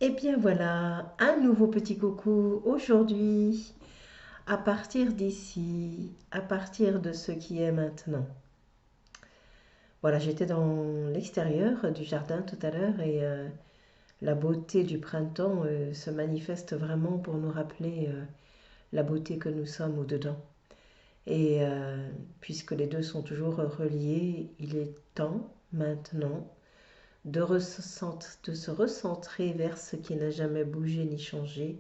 Et bien voilà, un nouveau petit coucou aujourd'hui, à partir d'ici, à partir de ce qui est maintenant. Voilà, j'étais dans l'extérieur du jardin tout à l'heure et la beauté du printemps se manifeste vraiment pour nous rappeler la beauté que nous sommes au-dedans. Et puisque les deux sont toujours reliés, il est temps maintenant de se recentrer vers ce qui n'a jamais bougé ni changé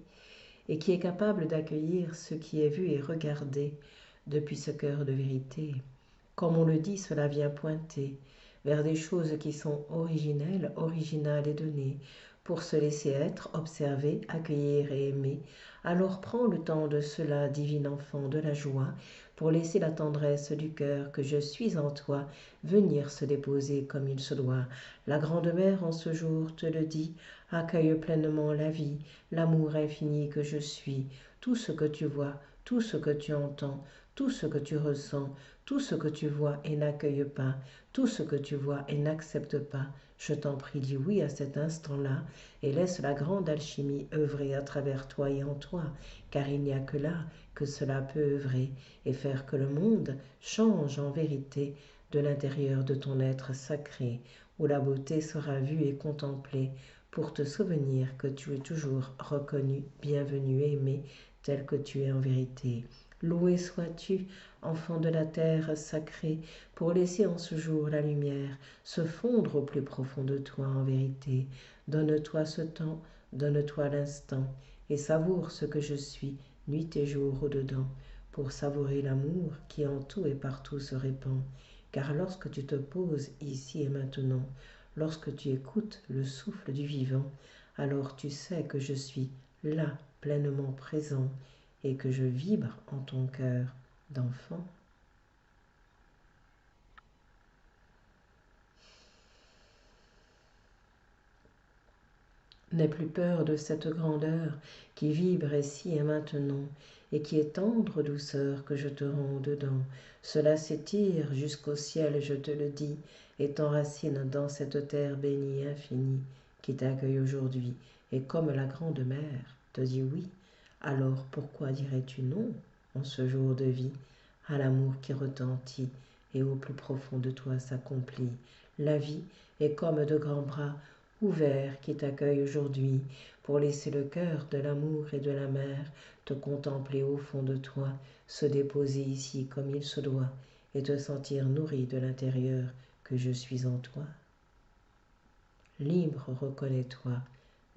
et qui est capable d'accueillir ce qui est vu et regardé depuis ce cœur de vérité. Comme on le dit, cela vient pointer vers des choses qui sont originelles, originales et données, pour se laisser être, observer, accueillir et aimer. Alors prends le temps de cela, divin enfant, de la joie, pour laisser la tendresse du cœur que je suis en toi venir se déposer comme il se doit. La grande mère en ce jour te le dit, accueille pleinement la vie, l'amour infini que je suis, tout ce que tu vois, tout ce que tu entends, tout ce que tu ressens, tout ce que tu vois et n'accueille pas, tout ce que tu vois et n'accepte pas, je t'en prie, dis oui à cet instant-là et laisse la grande alchimie œuvrer à travers toi et en toi, car il n'y a que là que cela peut œuvrer et faire que le monde change en vérité de l'intérieur de ton être sacré, où la beauté sera vue et contemplée pour te souvenir que tu es toujours reconnu, bienvenu, aimé, tel que tu es en vérité. Loué sois-tu, enfant de la terre sacrée, pour laisser en ce jour la lumière se fondre au plus profond de toi en vérité. Donne-toi ce temps, donne-toi l'instant, et savoure ce que je suis, nuit et jour au-dedans, pour savourer l'amour qui en tout et partout se répand. Car lorsque tu te poses ici et maintenant, lorsque tu écoutes le souffle du vivant, alors tu sais que je suis là, pleinement présent, et que je vibre en ton cœur d'enfant. N'aie plus peur de cette grandeur qui vibre ici et maintenant, et qui est tendre douceur que je te rends dedans. Cela s'étire jusqu'au ciel, je te le dis, et t'enracine dans cette terre bénie infinie qui t'accueille aujourd'hui, et comme la grande mère te dit oui, alors pourquoi dirais-tu non en ce jour de vie à l'amour qui retentit et au plus profond de toi s'accomplit. La vie est comme de grands bras ouverts qui t'accueillent aujourd'hui pour laisser le cœur de l'amour et de la mer te contempler au fond de toi, se déposer ici comme il se doit et te sentir nourri de l'intérieur que je suis en toi. Libre reconnais-toi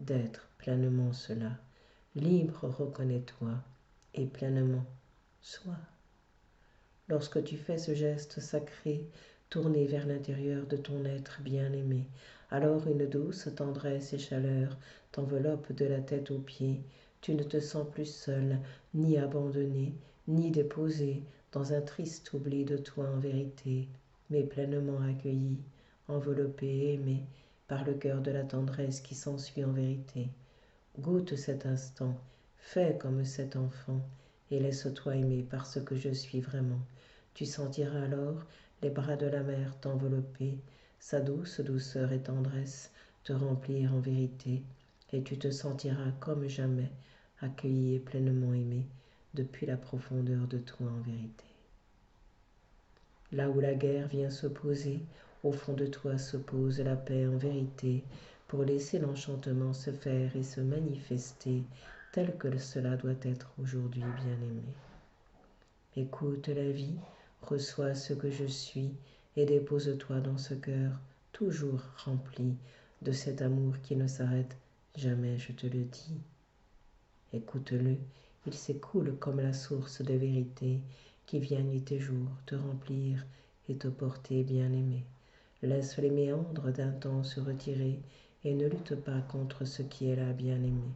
d'être pleinement cela. Libre reconnais-toi et pleinement sois. Lorsque tu fais ce geste sacré, tourné vers l'intérieur de ton être bien-aimé, alors une douce tendresse et chaleur t'enveloppe de la tête aux pieds. Tu ne te sens plus seul, ni abandonné, ni déposé dans un triste oubli de toi en vérité, mais pleinement accueilli, enveloppé et aimé par le cœur de la tendresse qui s'ensuit en vérité. Goûte cet instant, fais comme cet enfant, et laisse-toi aimer par ce que je suis vraiment. Tu sentiras alors les bras de la mer t'envelopper, sa douce douceur et tendresse te remplir en vérité, et tu te sentiras comme jamais accueilli et pleinement aimé depuis la profondeur de toi en vérité. Là où la guerre vient se poser, au fond de toi se pose la paix en vérité, pour laisser l'enchantement se faire et se manifester tel que cela doit être aujourd'hui, bien-aimé. Écoute la vie, reçois ce que je suis et dépose-toi dans ce cœur toujours rempli de cet amour qui ne s'arrête jamais, je te le dis. Écoute-le, il s'écoule comme la source de vérité qui vient nuit et jour te remplir et te porter bien-aimé. Laisse les méandres d'un temps se retirer et ne lutte pas contre ce qui est là, bien-aimé.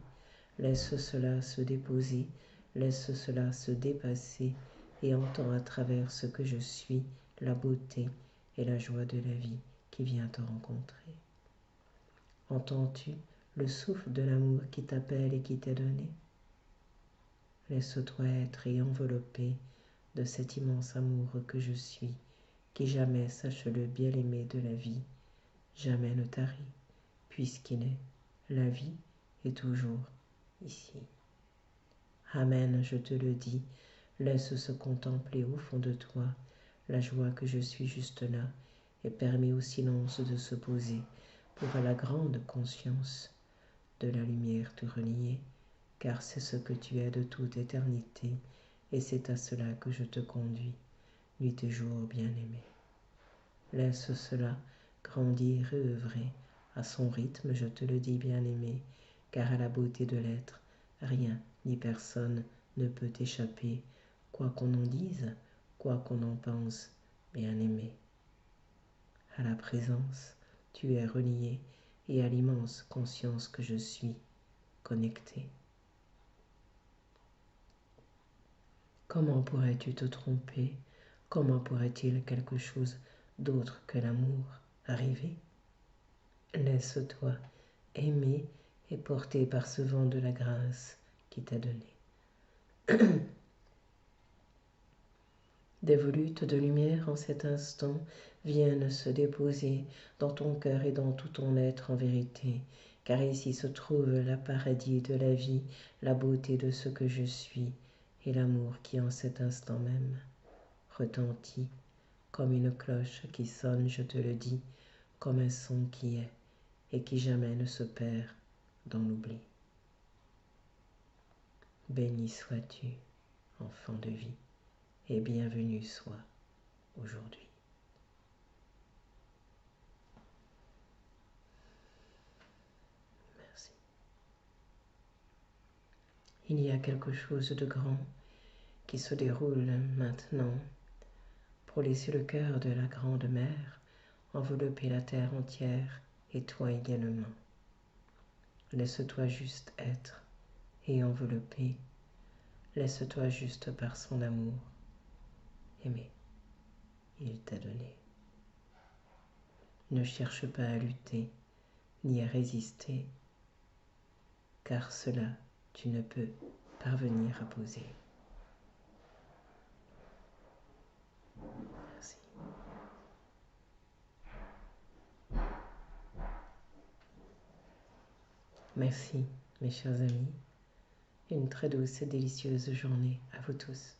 Laisse cela se déposer, laisse cela se dépasser et entends à travers ce que je suis la beauté et la joie de la vie qui vient te rencontrer. Entends-tu le souffle de l'amour qui t'appelle et qui t'est donné? Laisse-toi être et envelopper de cet immense amour que je suis, qui jamais, sache-le, bien-aimé de la vie, jamais ne tarit, puisqu'il est la vie et toujours ici. Amen, je te le dis, laisse se contempler au fond de toi la joie que je suis juste là, et permets au silence de se poser pour la grande conscience de la lumière te relier, car c'est ce que tu es de toute éternité, et c'est à cela que je te conduis, nuit et jour bien-aimé. Laisse cela grandir et œuvrer à son rythme, je te le dis bien-aimé, car à la beauté de l'être, rien ni personne ne peut échapper, quoi qu'on en dise, quoi qu'on en pense, bien-aimé. À la présence, tu es relié, et à l'immense conscience que je suis, connecté. Comment pourrais-tu te tromper? Comment pourrait-il quelque chose d'autre que l'amour arriver? Laisse-toi aimer et porter par ce vent de la grâce qui t'a donné. Des volutes de lumière en cet instant viennent se déposer dans ton cœur et dans tout ton être en vérité, car ici se trouve la paradis de la vie, la beauté de ce que je suis, et l'amour qui en cet instant même retentit comme une cloche qui sonne, je te le dis, comme un son qui est et qui jamais ne se perd dans l'oubli. Béni sois-tu, enfant de vie, et bienvenue sois aujourd'hui. Merci. Il y a quelque chose de grand qui se déroule maintenant pour laisser le cœur de la grande mère envelopper la terre entière et toi également. Laisse-toi juste être et envelopper. Laisse-toi juste par son amour aimer. Il t'a donné. Ne cherche pas à lutter ni à résister, car cela tu ne peux parvenir à poser. Merci. Merci, mes chers amis. Une très douce et délicieuse journée à vous tous.